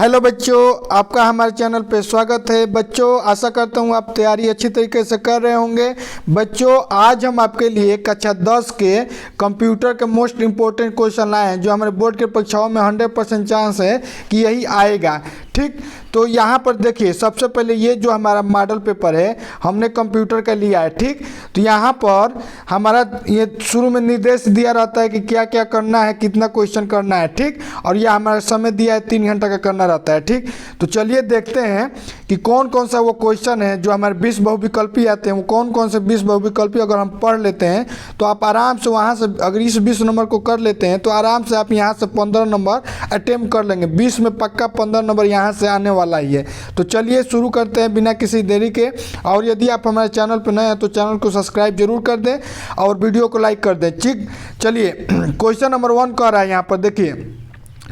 Hello बच्चों, आपका हमारे चैनल पे स्वागत है। बच्चों, आशा करता हूँ आप तैयारी अच्छी तरीके से कर रहे होंगे। बच्चों, आज हम आपके लिए कक्षा 10 के कंप्यूटर के मोस्ट इम्पोर्टेंट क्वेश्चन लाए हैं, जो हमारे बोर्ड की परीक्षाओं में 100% चांस है कि यही आएगा। ठीक, तो यहाँ पर देखिए, सबसे पहले ये जो हमारा मॉडल पेपर है हमने कंप्यूटर का लिया है। ठीक, तो यहाँ पर हमारा ये शुरू में निर्देश दिया रहता है कि क्या क्या करना है, कितना क्वेश्चन करना है। ठीक, और यह हमारा समय दिया है 3 घंटा का करना रहता है। ठीक, तो चलिए देखते हैं कि कौन कौन सा वो क्वेश्चन है जो हमारे 20 बहुविकल्पी आते हैं। वो कौन कौन से 20 बहुविकल्पी अगर हम पढ़ लेते हैं तो आप आराम से वहाँ से, अगर इस 20 नंबर को कर लेते हैं तो आराम से आप यहाँ से 15 नंबर अटेम्प्ट कर लेंगे। 20 में पक्का 15 नंबर यहाँ से आने वाला ही है। तो चलिए शुरू करते हैं बिना किसी देरी के। और यदि आप हमारे चैनल पर नए हैं तो चैनल को सब्सक्राइब जरूर कर दें और वीडियो को लाइक कर दें। ठीक, चलिए क्वेश्चन नंबर 1 कह रहा है, यहाँ पर देखिए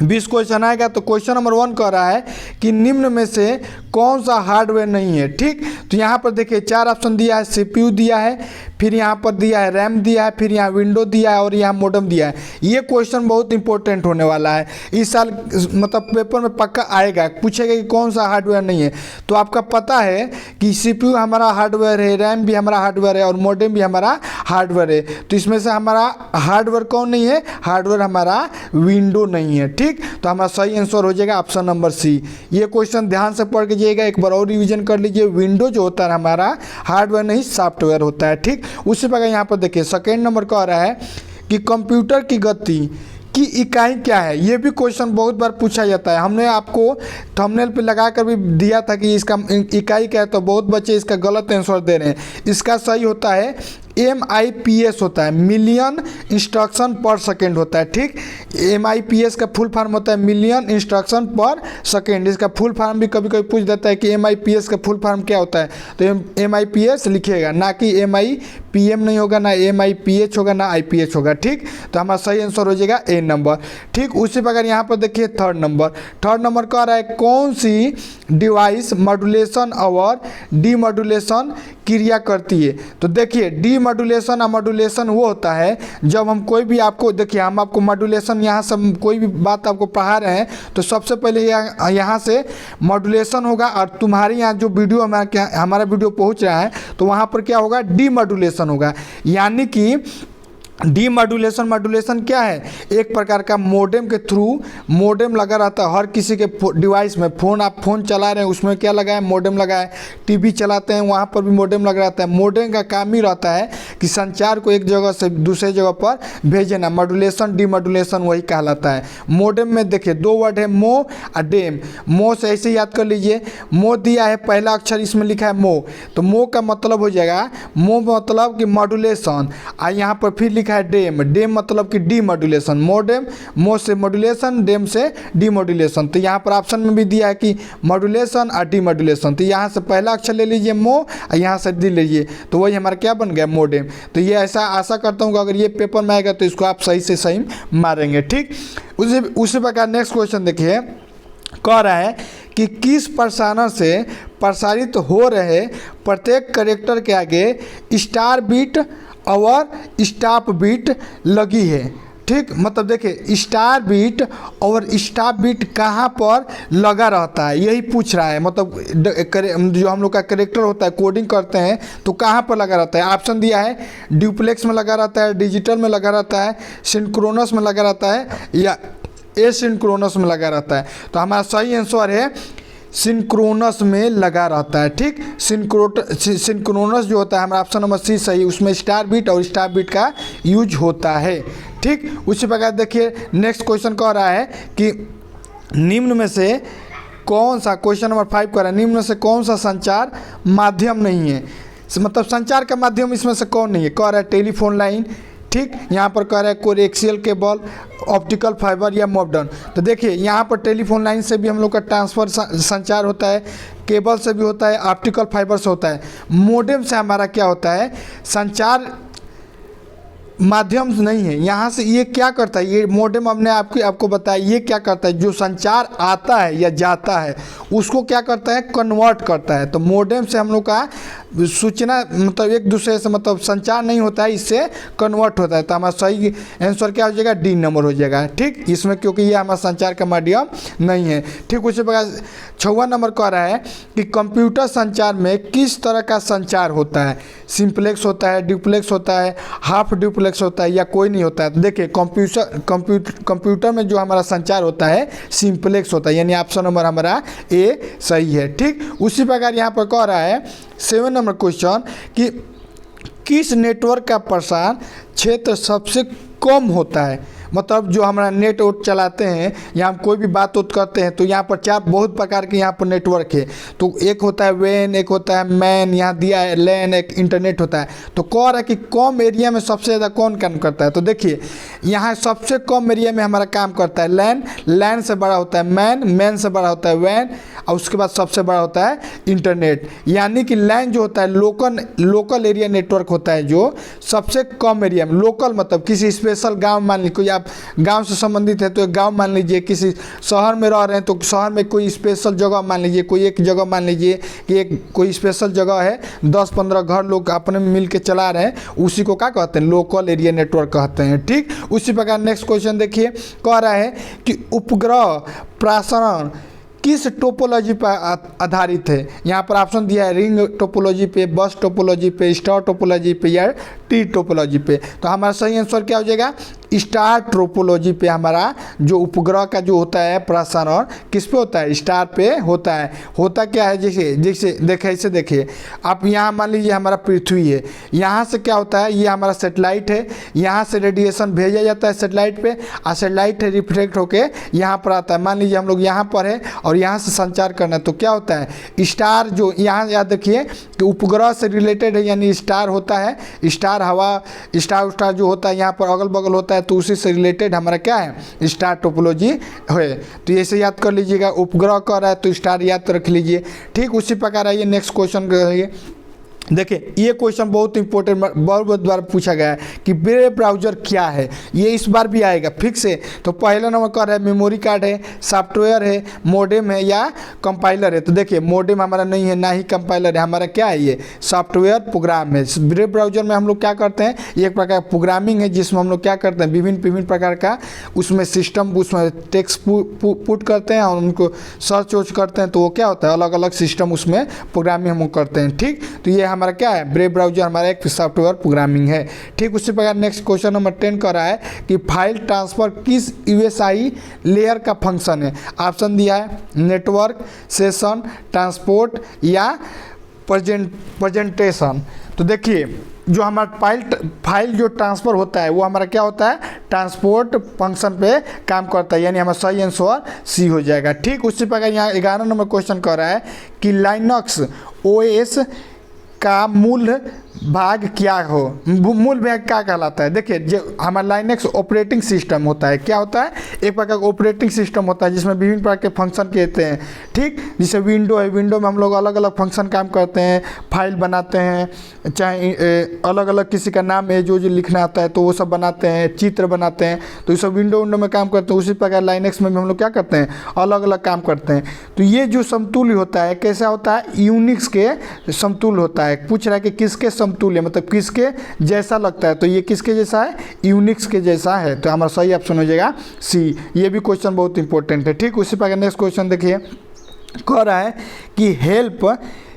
20 क्वेश्चन आएगा। तो क्वेश्चन नंबर 1 कह रहा है कि निम्न में से कौन सा हार्डवेयर नहीं है। ठीक, तो यहाँ पर देखिए 4 ऑप्शन दिया है। सीपीयू दिया है, फिर यहाँ पर दिया है रैम दिया है, फिर यहाँ विंडो दिया है और यहाँ मॉडेम दिया है। ये क्वेश्चन बहुत इंपॉर्टेंट होने वाला है इस साल, मतलब पेपर में पक्का आएगा। पूछेगा कि कौन सा हार्डवेयर नहीं है। तो आपका पता है कि सीपीयू हमारा हार्डवेयर है, रैम भी हमारा हार्डवेयर है और मॉडेम भी हमारा हार्डवेयर है। तो इसमें से हमारा हार्डवेयर कौन नहीं है? हार्डवेयर हमारा विंडो नहीं है। ठीक, तो हमारा सही आंसर हो जाएगा ऑप्शन नंबर सी। ये क्वेश्चन ध्यान से पढ़ के जाइएगा, एक बार और रिवीजन कर लीजिए। विंडो जो होता है हमारा हार्डवेयर नहीं सॉफ्टवेयर होता है। ठीक, उसी प्रकार यहाँ पर देखिए सेकेंड नंबर कह रहा है कि कंप्यूटर की गति की इकाई क्या है। ये भी क्वेश्चन बहुत बार पूछा जाता है। हमने आपको थंबनेल पे लगा कर भी दिया था कि इसका इकाई क्या है, तो बहुत बच्चे इसका गलत आंसर दे रहे हैं। इसका सही होता है MIPS होता है, मिलियन इंस्ट्रक्शन पर सेकेंड होता है। ठीक, MIPS का फुल फॉर्म होता है मिलियन इंस्ट्रक्शन पर सेकेंड। इसका फुल फॉर्म भी कभी कभी पूछ देता है कि MIPS का फुल फॉर्म क्या होता है, तो MIPS लिखिएगा, ना कि MIPM नहीं होगा, ना MIPH होगा, ना IPH होगा। ठीक, तो हमारा सही आंसर हो जाएगा A नंबर। ठीक, उसी प्रकार यहाँ पर देखिए थर्ड नंबर कह रहा है कौन सी डिवाइस मॉड्यूलेशन और डीमॉड्यूलेशन क्रिया करती है। तो देखिए डीमॉड्यूलेशन और मॉड्यूलेशन वो होता है जब हम कोई भी, आपको देखिए हम आपको मॉड्यूलेशन यहाँ से कोई भी बात आपको पढ़ा रहे हैं तो सबसे पहले यहाँ से मॉड्यूलेशन होगा और तुम्हारे यहाँ जो वीडियो हमारा वीडियो पहुँच रहा है तो वहाँ पर क्या होगा? डीमॉड्यूलेशन होगा। यानी कि मॉड्यूलेशन क्या है? एक प्रकार का मॉडेम के थ्रू मॉडेम लगा रहता है हर किसी के डिवाइस में। आप फोन चला रहे हैं उसमें क्या लगा है? मॉडेम लगा है। टीवी चलाते हैं वहाँ पर भी मॉडेम लगा रहता है। मॉडेम का काम ही रहता है कि संचार को एक जगह से दूसरे जगह पर भेजना। मॉड्यूलेशन डीमॉड्यूलेशन वही कहलाता है। मॉडेम में देखिए 2 वर्ड है, मो और डेम। मो से ऐसे याद कर लीजिए, मो दिया है, पहला अक्षर इसमें लिखा है मो, तो मो का मतलब हो जाएगा, मो मतलब कि मॉड्यूलेशन, और यहाँ पर फिर लिखा है डेम मतलब कि डीमॉड्यूलेशन। मॉडेम, मो से मॉड्यूलेशन, डेम से डीमॉड्यूलेशन। तो यहाँ पर ऑप्शन में भी दिया है कि मॉड्यूलेशन और डीमॉड्यूलेशन। तो यहाँ से पहला अक्षर ले लीजिए मो और यहाँ से डी लीजिए, तो वही हमारा क्या बन गया? मॉडेम। तो ये ऐसा आशा करता हूँ कि अगर ये पेपर में आएगा तो इसको आप सही से सही मारेंगे। ठीक, उसी प्रकार नेक्स्ट क्वेश्चन देखिए, कह रहा है कि किस प्रसारण से प्रसारित हो रहे प्रत्येक कैरेक्टर के आगे स्टार बीट और स्टॉप बीट लगी है। ठीक, मतलब देखिए स्टार बीट और स्टॉप बीट कहाँ पर लगा रहता है, यही पूछ रहा है। मतलब जो हम लोग का कैरेक्टर होता है, कोडिंग करते हैं तो कहाँ पर लगा रहता है। ऑप्शन दिया है ड्यूप्लेक्स में लगा रहता है, डिजिटल में लगा रहता है, सिंक्रोनस में लगा रहता है, या एसिंक्रोनस में लगा रहता है। तो हमारा सही आंसर है सिंक्रोनस में लगा रहता है। ठीक, सिंक्रोनस जो होता है हमारा ऑप्शन नंबर सी सही, उसमें स्टार बीट और स्टॉप बीट का यूज होता है। ठीक, उसी प्रकार देखिए नेक्स्ट क्वेश्चन कह रहा है कि निम्न में से कौन सा, क्वेश्चन नंबर 5 कह रहा है निम्न में से कौन सा संचार माध्यम नहीं है। मतलब संचार का माध्यम इसमें से कौन नहीं है? कह रहा है टेलीफोन लाइन। ठीक, यहाँ पर कह रहा है कोएक्सियल केबल, ऑप्टिकल फाइबर या मॉडेम। तो देखिए यहाँ पर टेलीफोन लाइन से भी हम लोग का ट्रांसफ़र संचार होता है, केबल से भी होता है, ऑप्टिकल फाइबर से होता है। मॉडेम से हमारा क्या होता है? संचार माध्यम नहीं है। यहाँ से ये क्या करता है, ये मॉडेम हमने आपको बताया, ये क्या करता है, जो संचार आता है या जाता है उसको क्या करता है, कन्वर्ट करता है। तो मॉडेम से हम लोग का सूचना मतलब एक दूसरे से मतलब संचार नहीं होता है, इससे कन्वर्ट होता है। तो हमारा सही आंसर क्या हो जाएगा, डी नंबर हो जाएगा। ठीक, इसमें क्योंकि ये हमारा संचार का माध्यम नहीं है। ठीक, उसी प्रकार 6वां नंबर कह रहा है कि कंप्यूटर संचार में किस तरह का संचार होता है, सिंपलेक्स होता है, ड्यूप्लेक्स होता है, हाफ ड्यूप्लेक्स होता है या कोई नहीं होता है। तो देखिए कंप्यूटर में जो हमारा संचार होता है सिंपलेक्स होता है, यानी ऑप्शन नंबर हमारा ए सही है। ठीक, उसी प्रकार यहाँ पर कह रहा है 7 नंबर क्वेश्चन कि किस नेटवर्क का प्रसार क्षेत्र सबसे कम होता है। मतलब जो हमारा नेट उट चलाते हैं या हम कोई भी बात उत करते हैं तो यहाँ पर बहुत प्रकार के यहाँ पर नेटवर्क है। तो एक होता है वैन, एक होता है मैन, यहाँ दिया है लैन, एक इंटरनेट होता है। तो कह रहा है कि कम एरिया में सबसे ज़्यादा कौन काम करता है। तो देखिए यहाँ सबसे कम एरिया में हमारा काम करता है लैन, लैन से बड़ा होता है मैन, मैन से बड़ा होता है वैन, और उसके बाद सबसे बड़ा होता है इंटरनेट। यानी कि लैन जो होता है लोकल एरिया नेटवर्क होता है जो सबसे कम एरिया में, लोकल मतलब किसी स्पेशल गाँव, मान लीजिए कोई आप गांव से संबंधित है तो एक गांव मान लीजिए, किसी शहर में रह रहे हैं तो शहर में कोई स्पेशल जगह मान लीजिए, कोई एक जगह मान लीजिए कि एक कोई स्पेशल जगह है, 10-15 घर लोग अपने में मिल के चला रहे हैं, उसी को क्या कहते हैं, लोकल एरिया नेटवर्क कहते हैं। ठीक, उसी प्रकार नेक्स्ट क्वेश्चन देखिए, कह रहा है कि उपग्रह प्रसारण किस टोपोलॉजी पर आधारित है। यहाँ पर ऑप्शन दिया है रिंग टोपोलॉजी पे, बस टोपोलॉजी पे, स्टार टोपोलॉजी पे या टी टोपोलॉजी पे। तो हमारा सही आंसर क्या हो जाएगा, स्टार टोपोलॉजी पे हमारा जो उपग्रह का जो होता है प्रसारण किस पे होता है, स्टार पे होता है। होता क्या है, जैसे देखिए, इसे देखिए आप, यहाँ मान लीजिए हमारा पृथ्वी है, यहाँ से क्या होता है, ये हमारा सेटेलाइट है, यहाँ से रेडिएशन भेजा जाता है सेटेलाइट पे, और सेटेलाइट रिफ्लेक्ट होके यहाँ पर आता है। मान लीजिए हम लोग यहाँ पर है और यहाँ से संचार करना है तो क्या होता है, स्टार जो यहाँ याद देखिए कि उपग्रह से रिलेटेड है, यानी स्टार होता है, स्टार हवा स्टार जो होता है यहाँ पर अगल बगल होता है, तो उसी से रिलेटेड हमारा क्या है, स्टार टोपोलॉजी है। तो ऐसे याद कर लीजिएगा, उपग्रह कर रहा है तो स्टार याद रख लीजिए। ठीक, उसी प्रकार आइए नेक्स्ट क्वेश्चन रहिए। देखिए ये क्वेश्चन बहुत इंपॉर्टेंट, बहुत बार पूछा गया है कि वेब ब्राउज़र क्या है, ये इस बार भी आएगा फिक्स है। तो पहला नंबर कर है मेमोरी कार्ड है, सॉफ्टवेयर है, मॉडेम है या कंपाइलर है। तो देखिए मॉडेम हमारा नहीं है, ना ही कंपाइलर है, हमारा क्या है, ये सॉफ्टवेयर प्रोग्राम है। वेब ब्राउज़र में हम लोग क्या करते हैं, एक प्रकार प्रोग्रामिंग है जिसमें हम लोग क्या करते हैं, विभिन्न प्रकार का उसमें सिस्टम, उसमें टेक्स्ट पुट करते हैं और उनको सर्च वर्च करते हैं, तो वो क्या होता है, अलग अलग सिस्टम उसमें प्रोग्रामिंग हम करते हैं। ठीक, तो ये हमारा क्या है, ब्रेव ब्राउज़र हमारा एक सॉफ्टवेयर प्रोग्रामिंग है। ठीक, उसी प्रकार नेक्स्ट क्वेश्चन नंबर 10 कर रहा है कि फाइल ट्रांसफ़र किस यूएसआई लेयर का फंक्शन है। ऑप्शन दिया है नेटवर्क, सेशन, ट्रांसपोर्ट या प्रेजेंटेशन। तो देखिए जो हमारा फाइल जो ट्रांसफ़र होता है वो हमारा क्या होता है, ट्रांसपोर्ट फंक्शन पे काम करता है, यानी हमारा सही आंसर सी हो जाएगा। ठीक, उसी प्रकार यहाँ 11 नंबर क्वेश्चन कर रहा है कि लाइनक्स ओएस का मूल भाग क्या हो, मूल भाग क्या कहलाता है। देखिए जो हमारा लाइनक्स ऑपरेटिंग सिस्टम होता है, क्या होता है, एक प्रकार का ऑपरेटिंग सिस्टम होता है जिसमें विभिन्न प्रकार के फंक्शन कहते हैं। ठीक, जैसे विंडो है, विंडो में हम लोग अलग अलग फंक्शन काम करते हैं, फाइल बनाते हैं, चाहे अलग अलग किसी का नाम है जो लिखना आता है तो वो सब बनाते हैं, चित्र बनाते हैं, तो ये सब विंडो में काम करते हैं। उसी प्रकार लाइनक्स में भी हम लोग क्या करते हैं, अलग अलग काम करते हैं। तो ये जो समतुल्य होता है कैसा होता है, यूनिक्स के समतुल्य होता है। पूछ रहा है कि किसके समतुल्य, मतलब किसके जैसा लगता है, तो ये किसके जैसा है, यूनिक्स के जैसा है। तो हमारा सही ऑप्शन हो जाएगा सी। ये भी क्वेश्चन बहुत इंपॉर्टेंट है। ठीक, उसी प्रकार नेक्स्ट क्वेश्चन देखिए, कह रहा है कि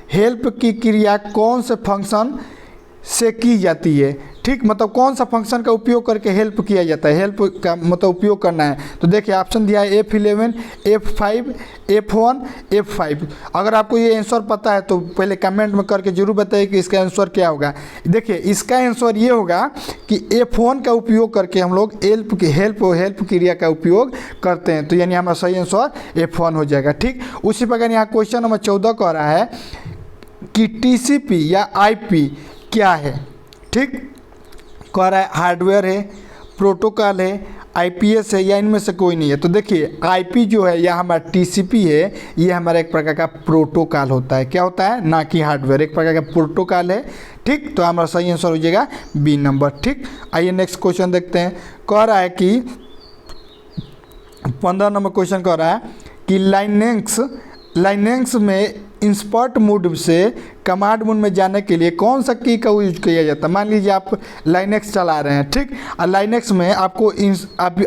हेल्प की क्रिया कौन से फंक्शन से की जाती है। ठीक, मतलब कौन सा फंक्शन का उपयोग करके हेल्प किया जाता है, हेल्प का मतलब उपयोग करना है। तो देखिए ऑप्शन दिया है F11, F5, F1, F5। अगर आपको ये आंसर पता है तो पहले कमेंट में करके जरूर बताइए कि इसका आंसर क्या होगा। देखिए इसका आंसर ये होगा कि F1 का उपयोग करके हम लोग हेल्प क्रिया का उपयोग करते हैं, तो यानी हमारा सही आंसर F1 हो जाएगा। ठीक, उसी प्रकार यहाँ क्वेश्चन नंबर 14 कह रहा है कि TCP या IP क्या है। ठीक, कह रहा है हार्डवेयर है, प्रोटोकॉल है, आईपीएस है या इनमें से कोई नहीं है। तो देखिए आईपी जो है या हमारा टीसीपी है, ये हमारा एक प्रकार का प्रोटोकॉल होता है। क्या होता है? ना कि हार्डवेयर, एक प्रकार का प्रोटोकॉल है। ठीक, तो हमारा सही आंसर हो जाएगा बी नंबर। ठीक, आइए नेक्स्ट क्वेश्चन देखते हैं। कह रहा है कि 15 नंबर क्वेश्चन कह रहा है कि लाइनेक्स में इंसर्ट मोड से कमांड मोड में जाने के लिए कौन सा की का यूज किया जाता है। मान लीजिए आप लाइनेक्स चला रहे हैं, ठीक, और लाइनेक्स में आपको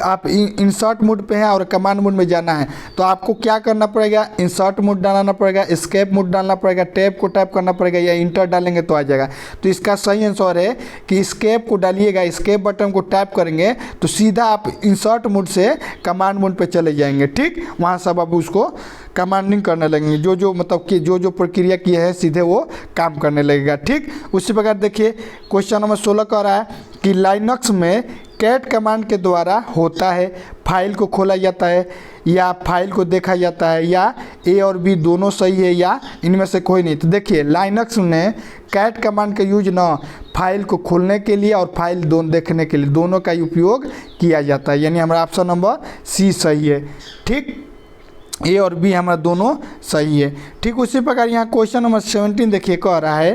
आप इंसर्ट मोड पे हैं और कमांड मोड में जाना है, तो आपको क्या करना पड़ेगा? इंसर्ट मोड डालना पड़ेगा, एस्केप मोड डालना पड़ेगा, टैब को टाइप करना पड़ेगा, या इंटर डालेंगे तो आ जाएगा। तो इसका सही आंसर है कि एस्केप को डालिएगा, एस्केप बटन को टैप करेंगे तो सीधा आप इंसर्ट मोड से कमांड मोड पे चले जाएंगे। ठीक, वहाँ सब आप उसको कमांडिंग करने लगेंगे, जो मतलब कि जो प्रक्रिया की है सीधे वो काम करने लगेगा। ठीक, उसी प्रकार देखिए क्वेश्चन नंबर 16 कह रहा है कि लाइनक्स में कैट कमांड के द्वारा होता है, फाइल को खोला जाता है या फाइल को देखा जाता है, या ए और बी दोनों सही है या इनमें से कोई नहीं। तो देखिए लाइनक्स में कैट कमांड का यूज ना फाइल को खोलने के लिए और फाइल देखने के लिए दोनों का उपयोग किया जाता है, यानी हमारा ऑप्शन नंबर सी सही है। ठीक, ए और बी हमारा दोनों सही है। ठीक, उसी प्रकार यहाँ क्वेश्चन नंबर 17 देखिए कह रहा है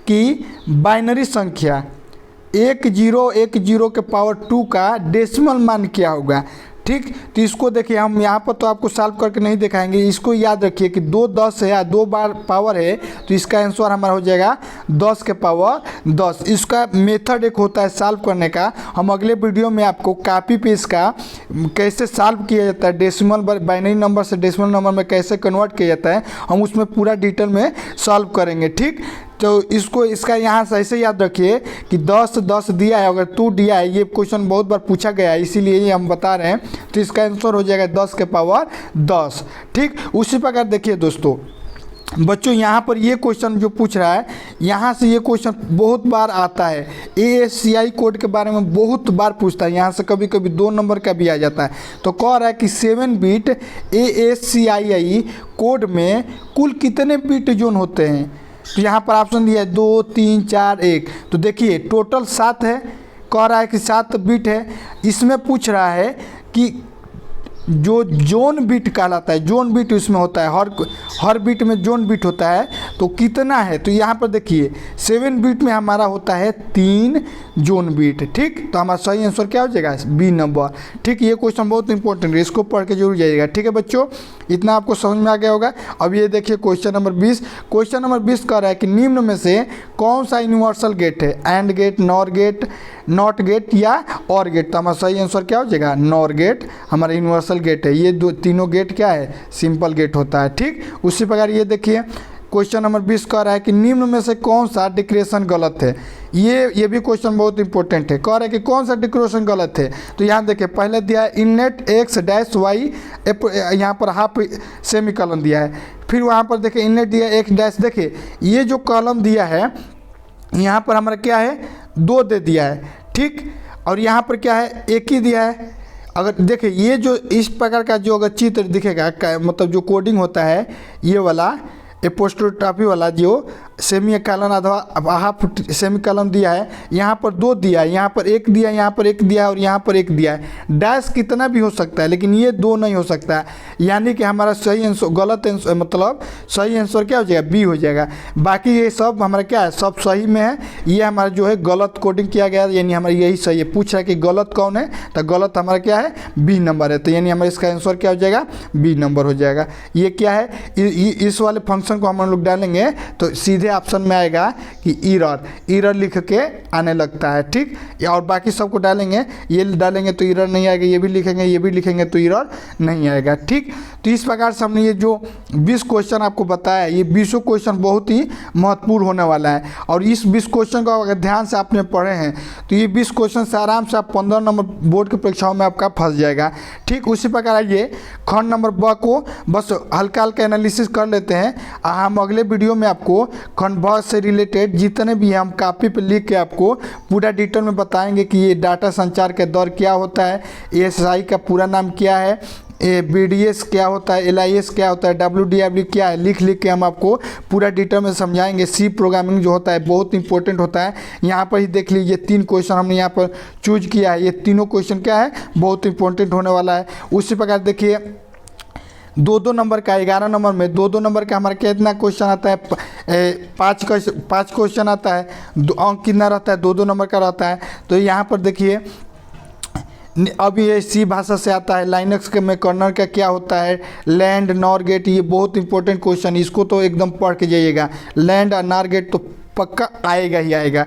कि बाइनरी संख्या 1010 के पावर 2 का डेसिमल मान क्या होगा। ठीक, तो इसको देखिए हम यहाँ पर तो आपको सॉल्व करके नहीं दिखाएंगे, इसको याद रखिए कि 2 10 है या 2 बार पावर है, तो इसका आंसर हमारा हो जाएगा 10 के पावर 10। इसका मेथड एक होता है सॉल्व करने का, हम अगले वीडियो में आपको कॉपी पे इसका कैसे सॉल्व किया जाता है, डेसिमल बाइनरी नंबर से डेसिमल नंबर में कैसे कन्वर्ट किया जाता है, हम उसमें पूरा डिटेल में सॉल्व करेंगे। ठीक, तो इसका यहाँ से ऐसे याद रखिए कि 10 10 दिया है, अगर 2 दिया है, ये क्वेश्चन बहुत बार पूछा गया है इसीलिए ये हम बता रहे हैं। तो इसका आंसर हो जाएगा 10 के पावर 10। ठीक, उसी प्रकार देखिए दोस्तों बच्चों यहाँ पर ये क्वेश्चन जो पूछ रहा है, यहाँ से ये क्वेश्चन बहुत बार आता है, ASCII कोड के बारे में बहुत बार पूछता है, यहाँ से कभी कभी 2 नंबर का भी आ जाता है। तो कह रहा है कि 7 बिट ASCII कोड में कुल कितने बिट जोन होते हैं। तो यहाँ पर ऑप्शन दिया है 2 3 4 1। तो देखिए टोटल 7 है, कह रहा है कि 7 बिट है। इसमें पूछ रहा है कि जो जोन बिट कहलाता है, जोन बिट इसमें होता है, हर बिट में जोन बिट होता है, तो कितना है। तो यहाँ पर देखिए 7 बिट में हमारा होता है 3 जोन बिट। ठीक, तो हमारा सही आंसर क्या हो जाएगा? B number. ठीक, ये क्वेश्चन बहुत इंपॉर्टेंट है, इसको पढ़ के जरूर जाइएगा। ठीक है बच्चों, इतना आपको समझ में आ गया होगा। अब ये देखिए क्वेश्चन नंबर 20। क्वेश्चन नंबर 20 कह रहा है कि निम्न में से कौन सा यूनिवर्सल गेट है, and gate, nor gate, not gate या और गेट। तो हमारा सही आंसर क्या हो जाएगा? नॉर गेट हमारा यूनिवर्सल गेट है। ये तीनों गेट क्या है? सिंपल गेट होता है। ठीक, उसी प्रकार ये देखिए क्वेश्चन नंबर 20 कह रहा है कि निम्न में से कौन सा डिक्रेशन गलत है। ये भी क्वेश्चन बहुत इंपॉर्टेंट है। कह रहा है कि कौन सा डिक्रेशन गलत है। तो यहाँ देखिए पहले दिया है इनलेट एक्स डैश वाई, यहाँ पर हाफ सेमी कॉलम दिया है। फिर वहाँ पर देखिए इनलेट दिया एक्स डैश, देखिए ये जो कॉलम दिया है यहाँ पर हमारा क्या है? 2 दे दिया है। ठीक, और यहाँ पर क्या है? 1 ही दिया है। अगर देखिए ये जो इस प्रकार का जो अगर चित्र दिखेगा, मतलब जो कोडिंग होता है, ये वाला एपोस्ट्रोफी वाला जो सेमी कॉलन अथवा हाफ सेमी कॉलन दिया है, यहाँ पर 2 दिया है, यहाँ पर 1 दिया है, यहाँ पर 1 दिया है और यहाँ पर 1 दिया है। डैश कितना भी हो सकता है लेकिन ये 2 नहीं हो सकता है, यानी कि हमारा सही आंसर गलत आंसर, मतलब सही आंसर क्या हो जाएगा? बी हो जाएगा। बाकी ये सब हमारा क्या है? सब सही में है। ये हमारा जो है गलत कोडिंग किया गया है, यानी हमारा यही सही है। पूछ रहा है कि गलत कौन है, तो गलत हमारा क्या है? बी नंबर है। तो यानी हमारा इसका आंसर क्या हो जाएगा? बी नंबर हो जाएगा। ये क्या है? इस वाले फंक्शन को हम लोग डालेंगे तो सीधे ऑप्शन में आएगा कि एरर लिख के आने लगता है। ठीक, और बाकी सबको डालेंगे, ये डालेंगे तो एरर नहीं आएगा, ये भी लिखेंगे तो एरर नहीं आएगा। ठीक, तो इस प्रकार से हमने ये जो 20 क्वेश्चन आपको बताया, ये 20 क्वेश्चन बहुत ही महत्वपूर्ण होने वाला है। और इस 20 क्वेश्चन को अगर ध्यान से आपने पढ़े हैं तो ये 20 क्वेश्चन से आराम से आप 15 नंबर बोर्ड की परीक्षाओं में आपका फंस जाएगा। ठीक, उसी प्रकार आइए खंड नंबर ब को बस हल्का हल्का एनालिसिस कर लेते हैं। हम अगले वीडियो में आपको खंड ब से रिलेटेड जितने भी हम कॉपी पे लिख के आपको पूरा डिटेल में बताएंगे कि ये डाटा संचार के दौर क्या होता है, ASCII का पूरा नाम क्या है, BDS क्या होता है, LIS क्या होता है, WDW क्या है, लिख के हम आपको पूरा डिटेल में समझाएंगे। सी प्रोग्रामिंग जो होता है बहुत इंपॉर्टेंट होता है। यहाँ पर ही देख लीजिए 3 क्वेश्चन हमने यहाँ पर चूज किया है, ये तीनों क्वेश्चन क्या है बहुत इंपॉर्टेंट होने वाला है। उसी प्रकार देखिए 2-2 नंबर का, 11 नंबर में 2-2 नंबर का हमारा कितना क्वेश्चन आता है, 5 क्वेश्चन आता है। अंक कितना रहता है, 2-2 नंबर का रहता है। तो यहाँ पर देखिए अब ये सी भाषा से आता है। लाइनक्स के में कर्नल का क्या होता है, लैंड नॉर गेट, ये बहुत इंपॉर्टेंट क्वेश्चन, इसको तो एकदम पढ़ के जाइएगा। लैंड और नॉर गेट तो पक्का आएगा ही आएगा,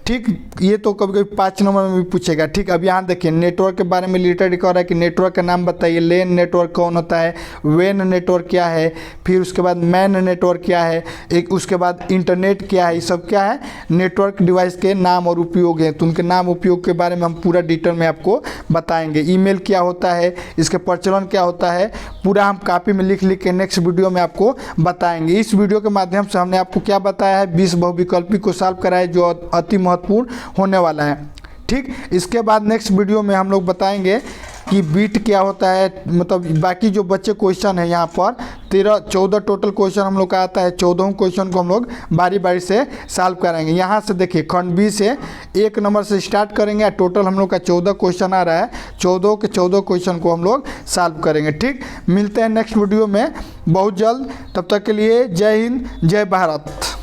ठीक। ये तो कभी कभी 5 नंबर में भी पूछेगा, ठीक। अब यहाँ देखिए नेटवर्क के बारे में रिलेटेड कह रहा है कि नेटवर्क का नाम बताइए। लेन नेटवर्क कौन होता है, वेन नेटवर्क क्या है, फिर उसके बाद मैन नेटवर्क क्या है, एक उसके बाद इंटरनेट क्या है, ये सब क्या है नेटवर्क डिवाइस के नाम और उपयोग हैं। तो उनके नाम उपयोग के बारे में हम पूरा डिटेल में आपको बताएंगे। ईमेल क्या होता है, इसके प्रचलन क्या होता है, पूरा हम कॉपी में लिख के नेक्स्ट वीडियो में आपको बताएंगे। इस वीडियो के माध्यम से हमने आपको क्या बताया है, 20 बहुविकल्पी को सॉल्व कराया जो अति महत्वपूर्ण होने वाला है, ठीक। इसके बाद नेक्स्ट वीडियो में हम लोग बताएंगे कि बीट क्या होता है, मतलब बाकी जो बच्चे क्वेश्चन है यहाँ पर 13-14 टोटल क्वेश्चन हम लोग का आता है। 14 क्वेश्चन को हम लोग बारी बारी से सॉल्व कराएंगे। यहाँ से देखिए खंड बी से 1 नंबर से स्टार्ट करेंगे। टोटल हम लोग का 14 क्वेश्चन आ रहा है, 14 के 14 क्वेश्चन को हम लोग सॉल्व करेंगे, ठीक। मिलते हैं नेक्स्ट वीडियो में बहुत जल्द, तब तक के लिए जय हिंद जय भारत।